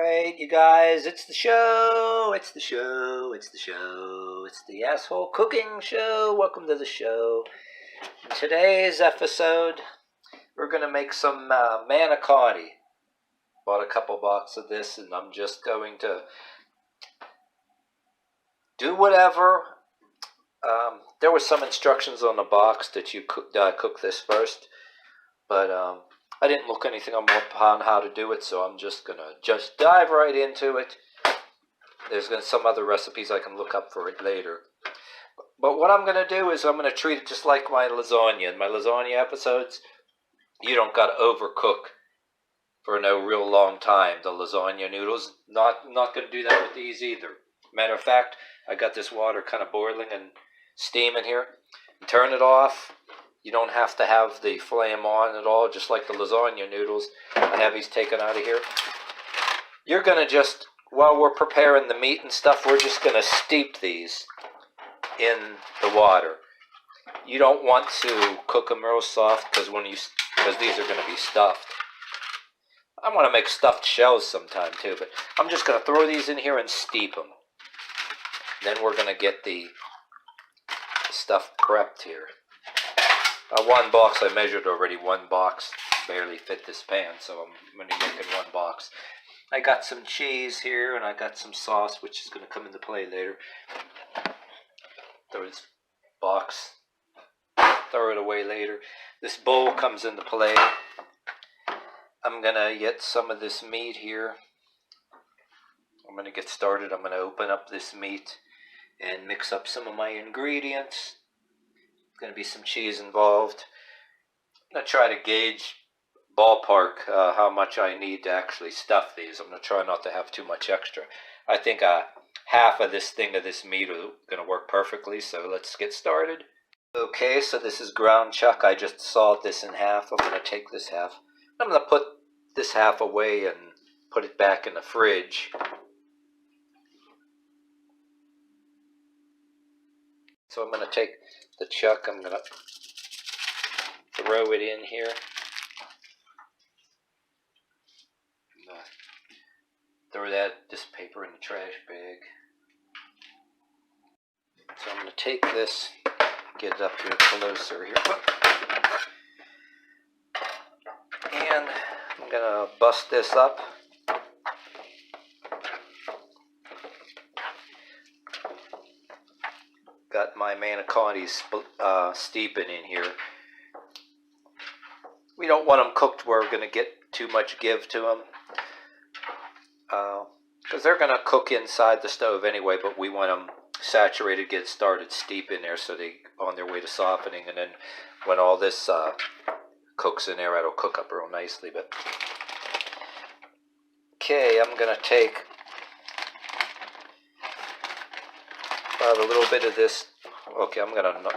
Alright, you guys, it's the show, it's the show, it's the show, it's the asshole cooking show. Welcome to the show. In today's episode, we're going to make some Manicotti. Bought a couple boxes of this, and I'm just going to do whatever. There was some instructions on the box that you cook this first, but I didn't look anything upon how to do it, so I'm just going to dive right into it. There's going to be some other recipes I can look up for it later. But what I'm going to do is I'm going to treat it just like my lasagna. In my lasagna episodes, you don't got to overcook for no real long time. The lasagna noodles, not going to do that with these either. Matter of fact, I got this water kind of boiling and steaming here. Turn it off. You don't have to have the flame on at all, just like the lasagna noodles. I have these taken out of here. You're going to just, while we're preparing the meat and stuff, we're just going to steep these in the water. You don't want to cook them real soft because these are going to be stuffed. I want to make stuffed shells sometime too, but I'm just going to throw these in here and steep them. Then we're going to get the stuff prepped here. One box I measured already. One box barely fit this pan, so I'm going to make it one box. I got some cheese here, and I got some sauce, which is going to come into play later. Throw this box, throw it away later. This bowl comes into play. I'm going to get some of this meat here. I'm going to get started. I'm going to open up this meat and mix up some of my ingredients. Going to be some cheese involved. I'm going to try to gauge ballpark how much I need to actually stuff these. I'm going to try not to have too much extra. I think half of this thing of this meat is going to work perfectly, so let's get started. Okay, so this is ground chuck. I just sawed this in half. I'm going to take this half. I'm going to put this half away and put it back in the fridge. So I'm going to take the chuck, I'm going to throw it in here. Throw this paper in the trash bag. So I'm going to take this, get it up here closer here. And I'm going to bust this up. Got my Manicotti steeping in here. We don't want them cooked where we're going to get too much give to them. Because they're going to cook inside the stove anyway, but we want them saturated, get started steep in there so they on their way to softening. And then when all this cooks in there, it'll cook up real nicely. But okay, I'm going to take about a little bit of this. Okay, I'm going to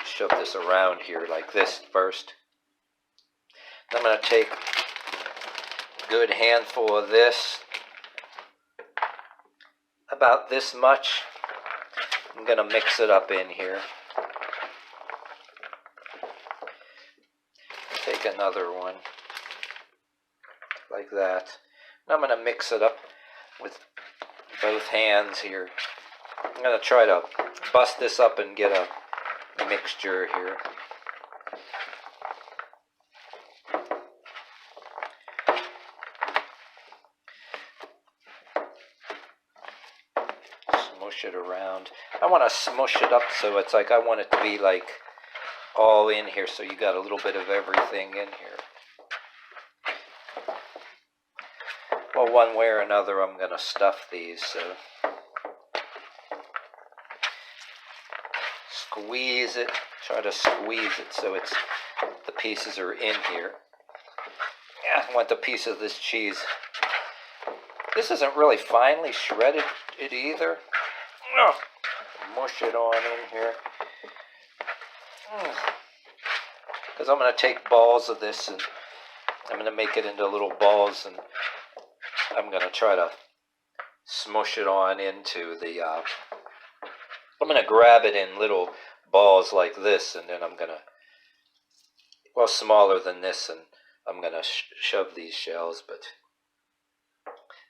shove this around here like this first. I'm going to take a good handful of this, about this much. I'm going to mix it up in here. Take another one like that. And I'm going to mix it up with both hands here. I'm going to try to bust this up and get a mixture here. Smush it around. I want to smush it up so it's like I want it to be like all in here, so you got a little bit of everything in here. Well, one way or another I'm going to stuff these, so squeeze it, try to squeeze it so the pieces are in here. Yeah, I want the piece of this cheese. This isn't really finely shredded it either. Mush it on in here. Because I'm going to take balls of this and I'm going to make it into little balls, and I'm going to try to smush it on into the I'm going to grab it in little balls like this, and then I'm going to, well, smaller than this, and I'm going to shove these shells, but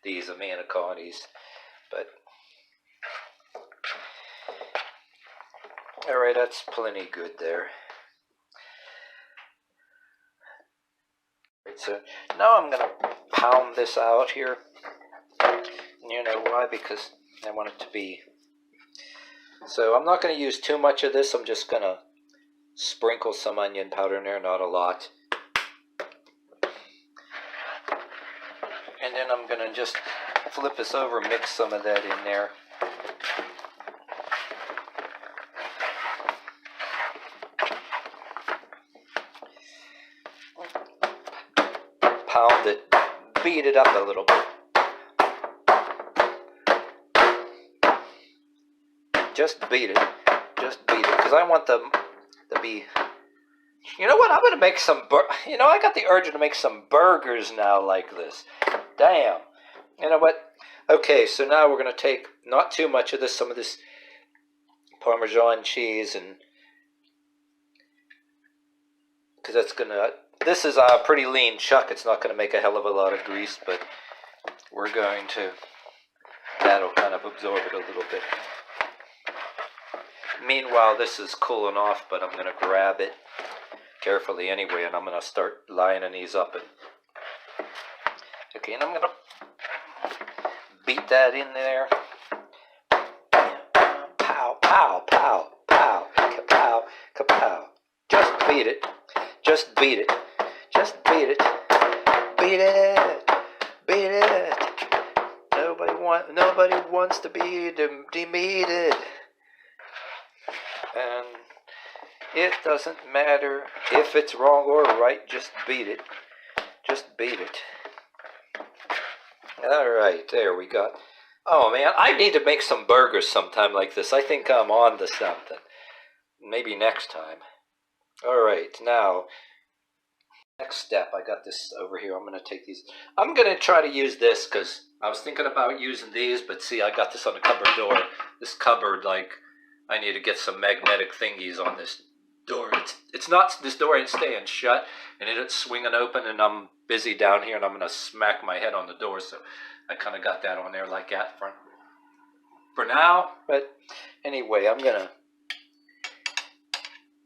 these are Manicottis. But all right, that's plenty good there. Right, so now I'm gonna pound this out here. You know why? Because I want it to be. So I'm not going to use too much of this. I'm just going to sprinkle some onion powder in there, not a lot. And then I'm going to just flip this over, mix some of that in there. Pound it, beat it up a little bit. Just beat it, because I want them to be. You know what? I'm gonna make some. I got the urge to make some burgers now, like this. Damn. You know what? Okay, so now we're gonna take not too much of this, some of this Parmesan cheese, and because that's gonna. This is a pretty lean chuck. It's not gonna make a hell of a lot of grease, but we're going to. That'll kind of absorb it a little bit. Meanwhile, this is cooling off, but I'm going to grab it carefully anyway, and I'm going to start lining these up. Okay, and I'm going to beat that in there. Pow, pow, pow, pow, kapow, kapow. Just beat it. Just beat it. Just beat it. Beat it. Beat it. Nobody wants to be demeated. And it doesn't matter if it's wrong or right, just beat it. Just beat it. Alright, there we go. Oh man, I need to make some burgers sometime like this. I think I'm on to something. Maybe next time. Alright, now, next step, I got this over here. I'm going to take these. I'm going to try to use this because I was thinking about using these, but see, I got this on the cupboard door. This cupboard, like, I need to get some magnetic thingies on this door. It's not, this door ain't staying shut, and it's swinging open, and I'm busy down here, and I'm going to smack my head on the door, so I kind of got that on there like that for now. But anyway, I'm going to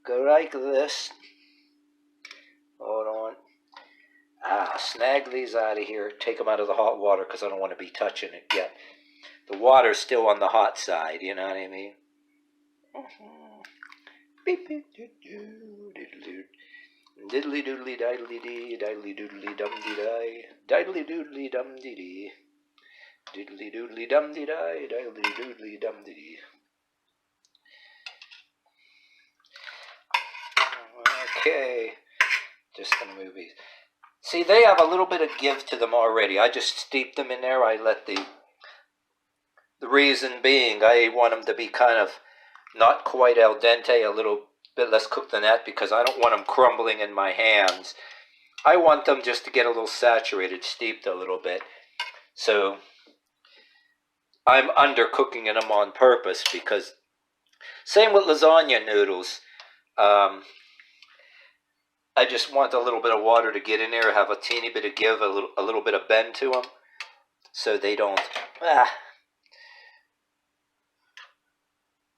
go like this. Hold on. Snag these out of here. Take them out of the hot water because I don't want to be touching it yet. The water's still on the hot side, you know what I mean? Diddly doodly diddly dee, diddly doodly dum dee die, diddly doodly dum dee dee, diddly doodly dum dee die, diddly doodly dum dee dee. Okay, just gonna move these. See, they have a little bit of give to them already. I just steep them in there. I let the reason being, I want them to be kind of not quite al dente, a little bit less cooked than that, because I don't want them crumbling in my hands. I want them just to get a little saturated, steeped a little bit. So I'm undercooking them on purpose, because same with lasagna noodles. I just want a little bit of water to get in there, have a teeny bit of give, a little bit of bend to them, so they don't.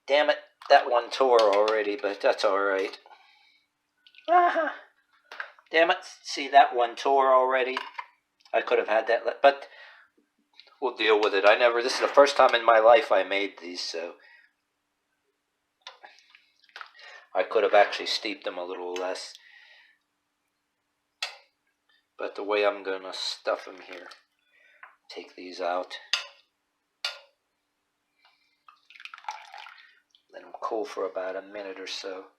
Damn it, that one tore already, but that's all right. Damn it, see, that one tore already. I could have had that, but we'll deal with it. This is the first time in my life I made these, so I could have actually steeped them a little less. But the way I'm going to stuff them here, take these out, let them cool for about a minute or so.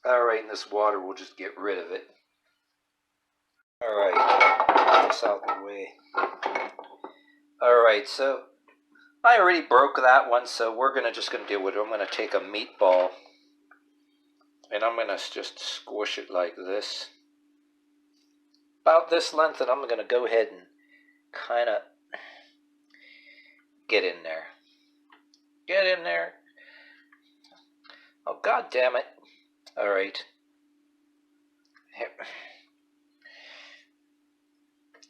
Alright, and this water will just get rid of it. Alright, get this out of the way. Alright, so I already broke that one, so we're just going to deal with it. I'm going to take a meatball, and I'm going to just squish it like this. About this length, and I'm going to go ahead and kind of get in there. Get in there. Oh, God damn it. All right.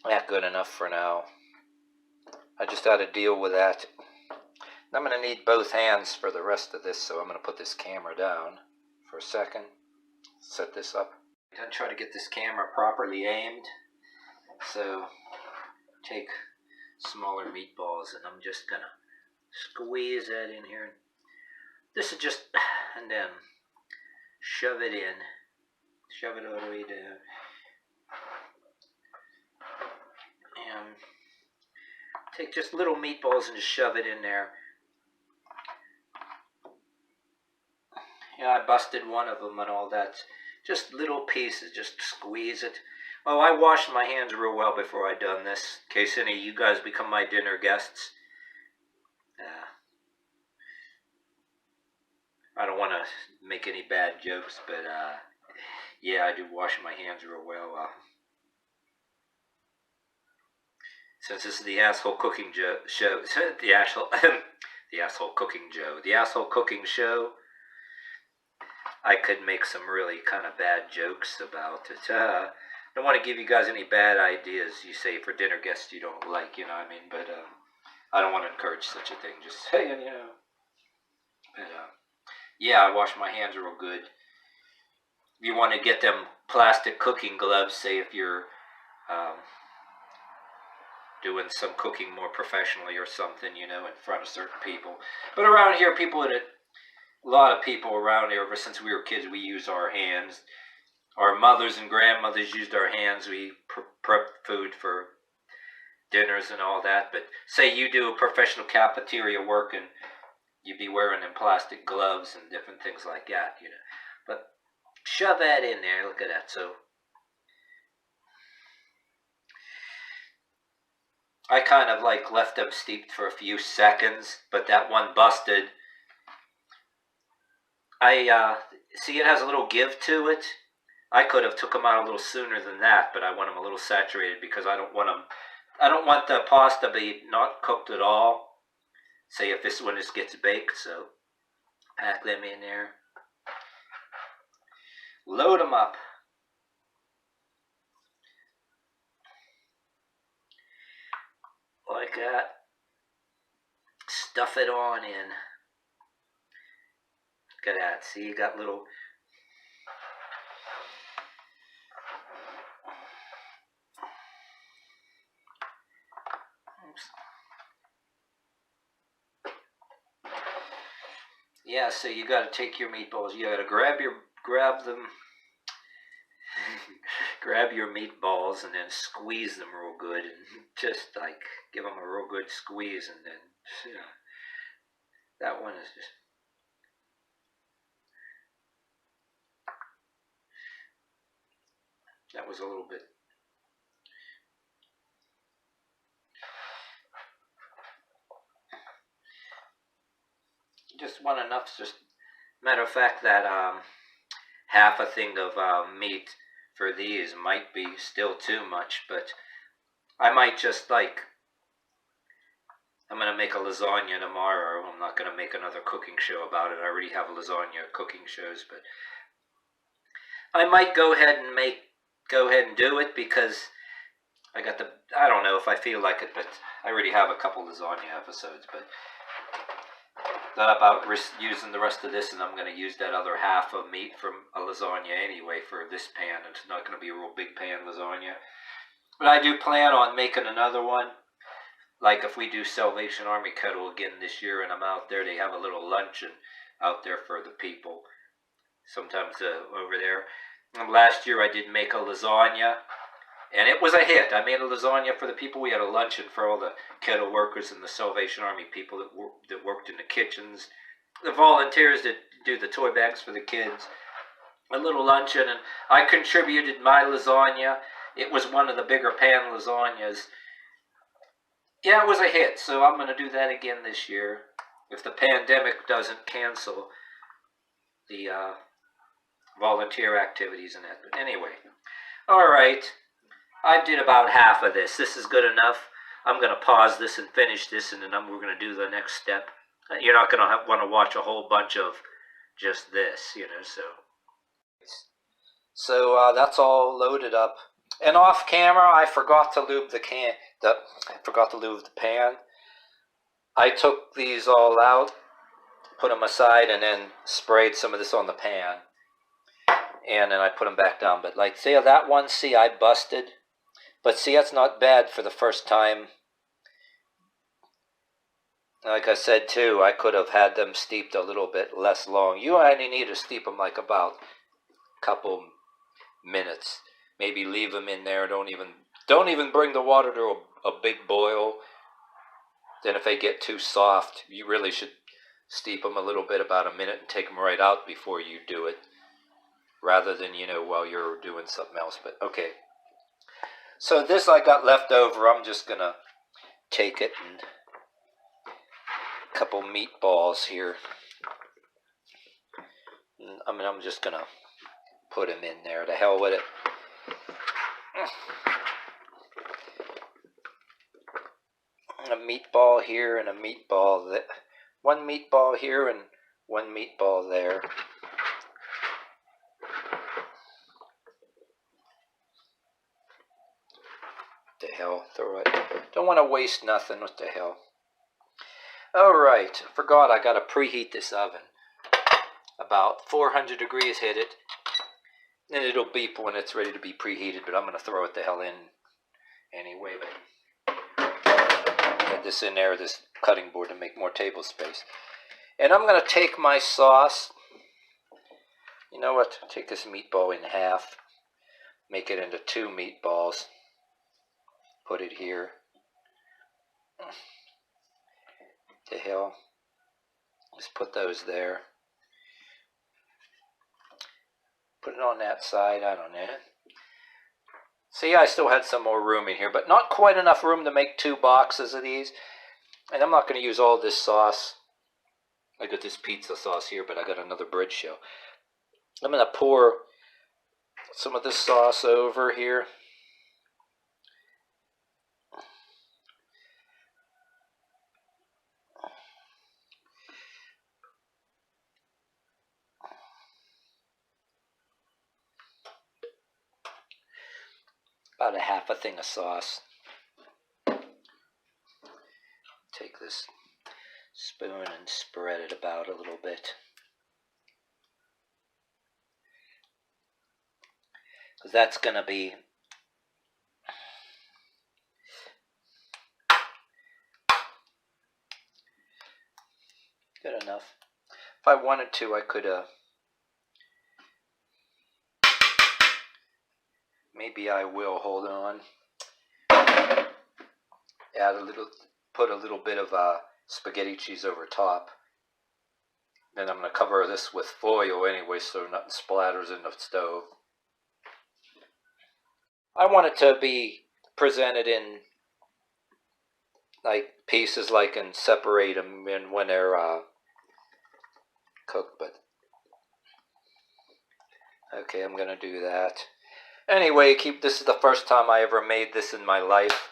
Not good enough for now. I just had to deal with that. I'm going to need both hands for the rest of this, so I'm going to put this camera down for a second. Set this up. I'm trying to get this camera properly aimed. So take smaller meatballs, and I'm just going to squeeze that in here. This is just, and then shove it in. Shove it all the way down. And take just little meatballs and just shove it in there. Yeah, I busted one of them and all that. Just little pieces, just squeeze it. Oh, I washed my hands real well before I done this, in case any of you guys become my dinner guests. I don't want to make any bad jokes, but yeah, I do wash my hands real well. Since this is the asshole cooking show, the asshole cooking show, I could make some really kind of bad jokes about it. I don't want to give you guys any bad ideas. You say for dinner guests you don't like, you know what I mean? But I don't want to encourage such a thing. Just saying, you know. But yeah, I wash my hands real good. If you want to get them plastic cooking gloves, say if you're doing some cooking more professionally or something, you know, in front of certain people. But around here, a lot of people around here, ever since we were kids, we use our hands. Our mothers and grandmothers used our hands. We prep food for dinners and all that. But say you do a professional cafeteria work and you'd be wearing them plastic gloves and different things like that, you know. But shove that in there. Look at that. So I kind of like left them steeped for a few seconds, but that one busted. I see it has a little give to it. I could have took them out a little sooner than that, but I want them a little saturated because I don't want the pasta to be not cooked at all. Say if this one just gets baked, so pack them in there. Load them up. Like that. Stuff it on in. Look at that. See, you got little... Oops. Yeah, so you got to take your meatballs. You got to grab them, grab your meatballs, and then squeeze them real good, and just like give them a real good squeeze, and then you know, that one is just. That was a little bit. Just want enough. Just matter of fact, that half a thing of meat for these might be still too much, but I might just like. I'm gonna make a lasagna tomorrow. I'm not gonna make another cooking show about it. I already have lasagna cooking shows, but I might go ahead and do it because I don't know if I feel like it, but I already have a couple lasagna episodes, but thought about using the rest of this, and I'm going to use that other half of meat from a lasagna anyway for this pan. It's not going to be a real big pan lasagna. But I do plan on making another one. Like if we do Salvation Army Kettle again this year and I'm out there, they have a little luncheon out there for the people. Sometimes over there. And last year I did make a lasagna, and it was a hit. I made a lasagna for the people. We had a luncheon for all the kettle workers and the Salvation Army people that worked in the kitchens, the volunteers that do the toy bags for the kids. A little luncheon, and I contributed my lasagna. It was one of the bigger pan lasagnas. Yeah, it was a hit, so I'm going to do that again this year if the pandemic doesn't cancel the volunteer activities and that. But anyway, all right. I did about half of this. This is good enough. I'm going to pause this and finish this, and then we're going to do the next step. You're not going to want to watch a whole bunch of just this, you know, so. So that's all loaded up. And off camera, I forgot to lube the pan. I took these all out, put them aside, and then sprayed some of this on the pan. And then I put them back down. But like, see that one, see, I busted. But see, that's not bad for the first time. Like I said too, I could have had them steeped a little bit less long. You only need to steep them like about a couple minutes. Maybe leave them in there. Don't even bring the water to a big boil. Then if they get too soft, you really should steep them a little bit, about a minute, and take them right out before you do it, rather than, while you're doing something else. But okay. So this I got left over. I'm just gonna take it and a couple meatballs here. I'm just gonna put them in there. To hell with it. A meatball here and a meatball there. One meatball here and one meatball there. The hell, throw it. Don't want to waste nothing. What the hell? Alright, forgot I gotta preheat this oven. About 400 degrees, hit it. And it'll beep when it's ready to be preheated, but I'm gonna throw it the hell in anyway. But get this in there, this cutting board, to make more table space. And I'm gonna take my sauce. You know what? Take this meatball in half. Make it into 2 meatballs. Put it here. The hell. Just put those there. Put it on that side. I don't know. See, I still had some more room in here, but not quite enough room to make 2 boxes of these. And I'm not going to use all this sauce. I got this pizza sauce here, but I got another bread shell. I'm going to pour some of this sauce over here. About a half a thing of sauce. Take this spoon and spread it about a little bit. Because that's going to be good enough. If I wanted to, I could maybe I will, hold on. Add a little, put a little bit of spaghetti cheese over top. Then I'm going to cover this with foil anyway, so nothing splatters in the stove. I want it to be presented in like pieces, like, and separate them in when they're cooked. But okay, I'm going to do that. Anyway, this is the first time I ever made this in my life.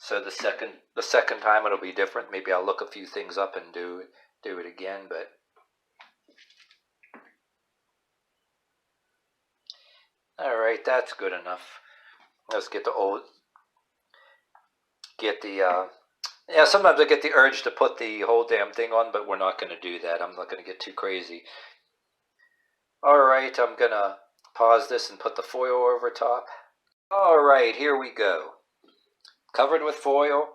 So the second time it'll be different. Maybe I'll look a few things up and do it again, but all right, that's good enough. Let's get yeah, sometimes I get the urge to put the whole damn thing on, but we're not going to do that. I'm not going to get too crazy. All right, I'm going to pause this and put the foil over top. All right, here we go. Covered with foil.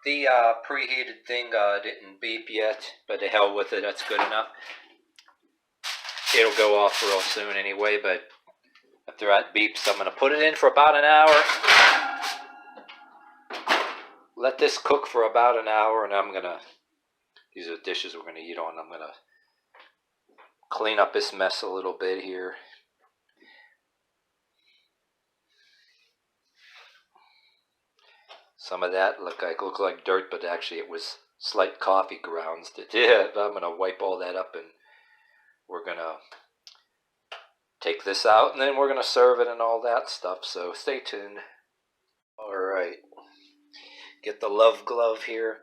The preheated thing didn't beep yet, but the hell with it, that's good enough. It'll go off real soon anyway, but after that beeps, I'm going to put it in for about an hour. Let this cook for about an hour, and I'm going to, these are the dishes we're going to eat on. I'm going to clean up this mess a little bit here. Some of that looked like dirt, but actually it was slight coffee grounds. Yeah, I'm going to wipe all that up, and we're going to take this out, and then we're going to serve it and all that stuff, so stay tuned. Alright, get the love glove here.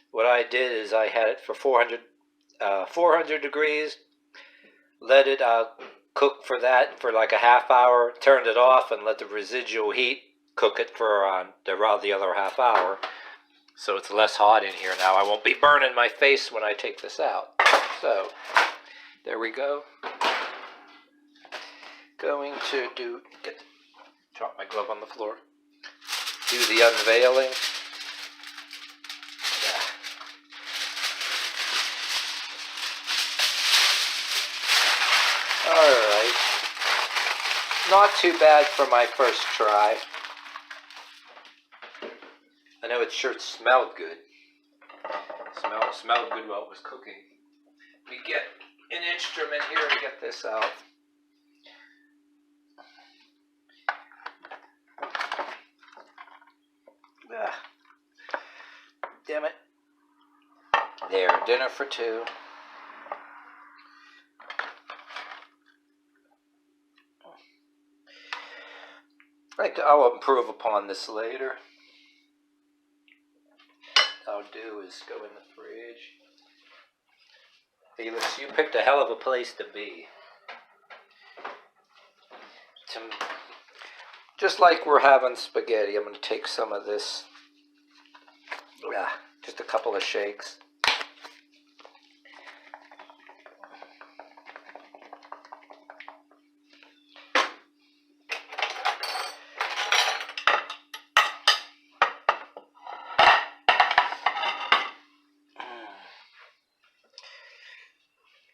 What I did is I had it for 400 degrees, let it cook for like a half hour, turned it off and let the residual heat cook it for the other half hour. So it's less hot in here now. I won't be burning my face when I take this out. So, there we go. Going to drop my glove on the floor. Do the unveiling. Yeah. Alright. Not too bad for my first try. I know it sure smelled good. Smelled good while it was cooking. We get an instrument here to get this out. Damn it. There, dinner for two. I'll improve upon this later. What I'll do is go in the fridge. Felix, you picked a hell of a place to be. Just like we're having spaghetti, I'm going to take some of this. Just a couple of shakes.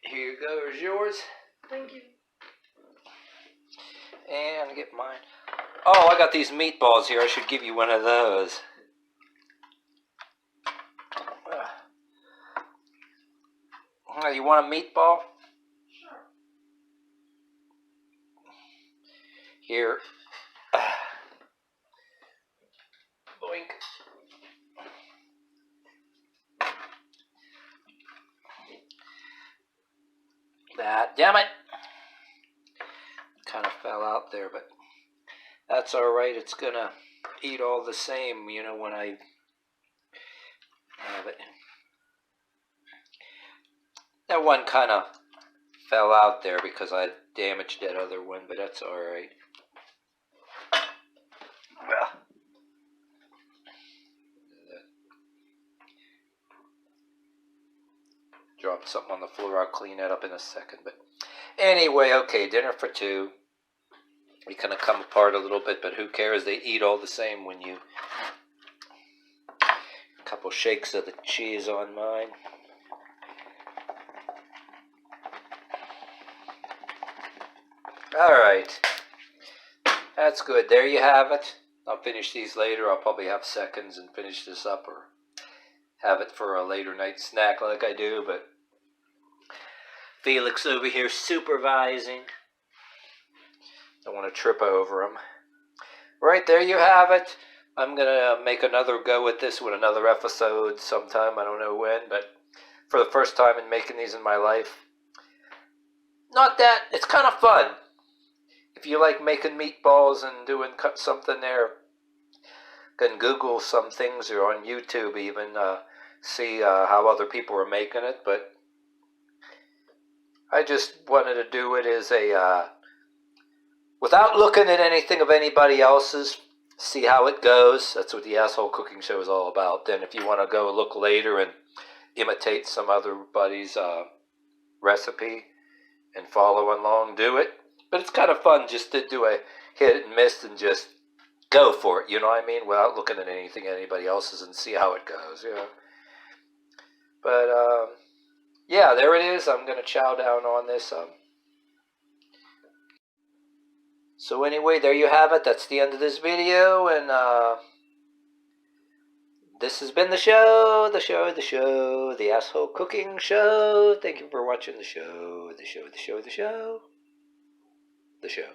Here goes yours. Thank you. And I get mine. Oh, I got these meatballs here. I should give you one of those. You want a meatball? Sure. Here. Boink. Damn it. Kind of fell out there, but that's alright. It's gonna eat all the same, you know, when I have it. That one kind of fell out there because I damaged that other one, but that's alright. Dropped something on the floor. I'll clean that up in a second. But anyway, okay, dinner for two. It kind of come apart a little bit, but who cares? They eat all the same when you... A couple shakes of the cheese on mine. Alright. That's good. There you have it. I'll finish these later. I'll probably have seconds and finish this up or have it for a later night snack like I do, but Felix over here supervising. Don't want to trip over him. Right, there you have it. I'm going to make another go at this with another episode sometime. I don't know when, but for the first time in making these in my life. Not that, it's kind of fun. If you like making meatballs and doing something there, you can Google some things or on YouTube even, see how other people are making it, but I just wanted to do it as a, without looking at anything of anybody else's, see how it goes. That's what the Asshole Cooking Show is all about. Then if you want to go look later and imitate some other buddy's recipe and follow along, do it. But it's kind of fun just to do a hit and miss and just go for it, you know what I mean? Without looking at anything anybody else's and see how it goes, you know. But, yeah, there it is. I'm going to chow down on this. So anyway, there you have it. That's the end of this video. And this has been the show, the Asshole Cooking Show. Thank you for watching the show, the show.